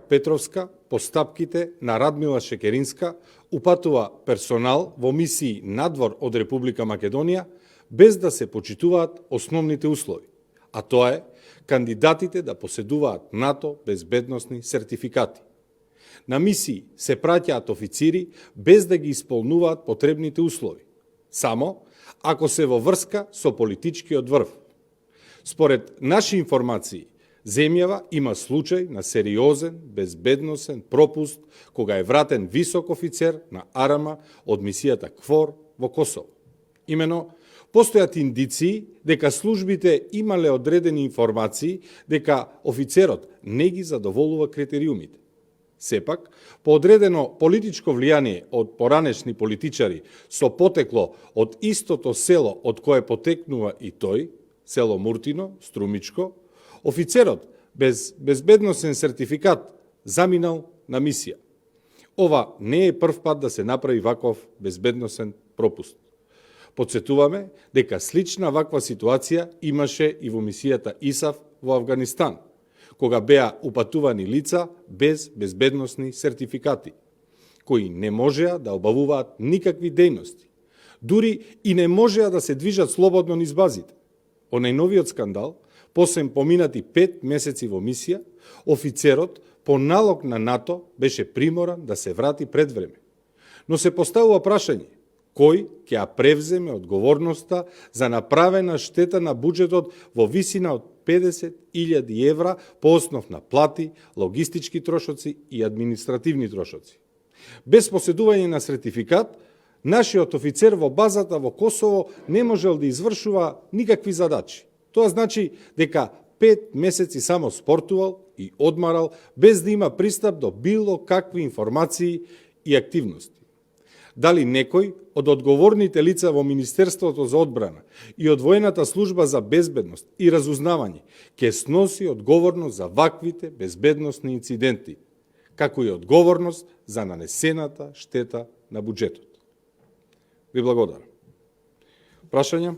Петровска, по стапките на Радмила Шекеринска, упатува персонал во мисии надвор од Република Македонија, без да се почитуваат основните услови, а тоа е кандидатите да поседуваат НАТО безбедносни сертификати. На мисии се праќаат официри без да ги исполнуваат потребните услови, само ако се во врска со политичкиот врв. Според наши информации, земјава има случај на сериозен безбедносен пропуст кога е вратен висок офицер на Арама од мисијата КФОР во Косово. Имено, постојат индиции дека службите имале одредени информации дека офицерот не ги задоволува критериумите. Сепак, по одредено политичко влијание од поранешни политичари со потекло од истото село од кое потекнува и тој, село Муртино, Струмичко, офицерот без безбедносен сертификат заминал на мисија. Ова не е прв пат да се направи ваков безбедносен пропуст. Подсетуваме дека слична ваква ситуација имаше и во мисијата ИСАФ во Авганистан, кога беа упатувани лица без безбедносни сертификати, кои не можеа да обавуваат никакви дејности, дури и не можеа да се движат слободно низ базите. О најновиот скандал, посебно поминати 5 месеци во мисија, офицерот по налог на НАТО беше приморан да се врати пред време. Но се поставува прашање, кој ќе ја превземе одговорноста за направена штета на буџетот во висина од 50.000 евра по основ на плати, логистички трошоци и административни трошоци. Без поседување на сертификат, нашиот офицер во базата во Косово не можел да извршува никакви задачи. Тоа значи дека 5 месеци само спортувал и одмарал без да има пристап до било какви информации и активности. Дали некој од одговорните лица во Министерството за одбрана и од Воената служба за безбедност и разузнавање ќе сноси одговорност за ваквите безбедносни инциденти, како и одговорност за нанесената штета на буџетот. Ви благодарам. Прашања?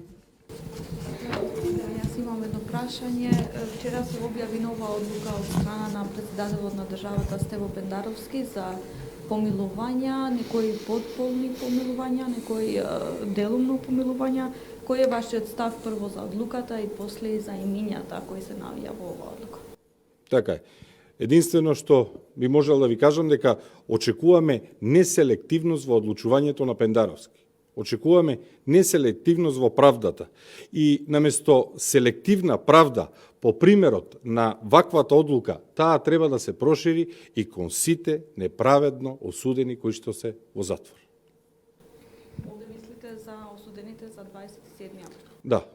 Јас имам едно прашање. Вчера се објави нова одлука од страна на председателот на државата Стево Пендаровски за помилувања, некои подполни помилувања, некои делумно помилувања. Кој е вашиот став прво за одлуката и после и за имињата кои се наоѓа во оваа одлука? Така е. Единствено што би можел да ви кажам дека очекуваме неселективност во одлучувањето на Пендаровски. Очекуваме неселективност во правдата. И наместо селективна правда, по примерот на ваквата одлука, таа треба да се прошири и кон сите неправедно осудени кои што се во затвор. Овде мислите за осудените за 27 април? Да.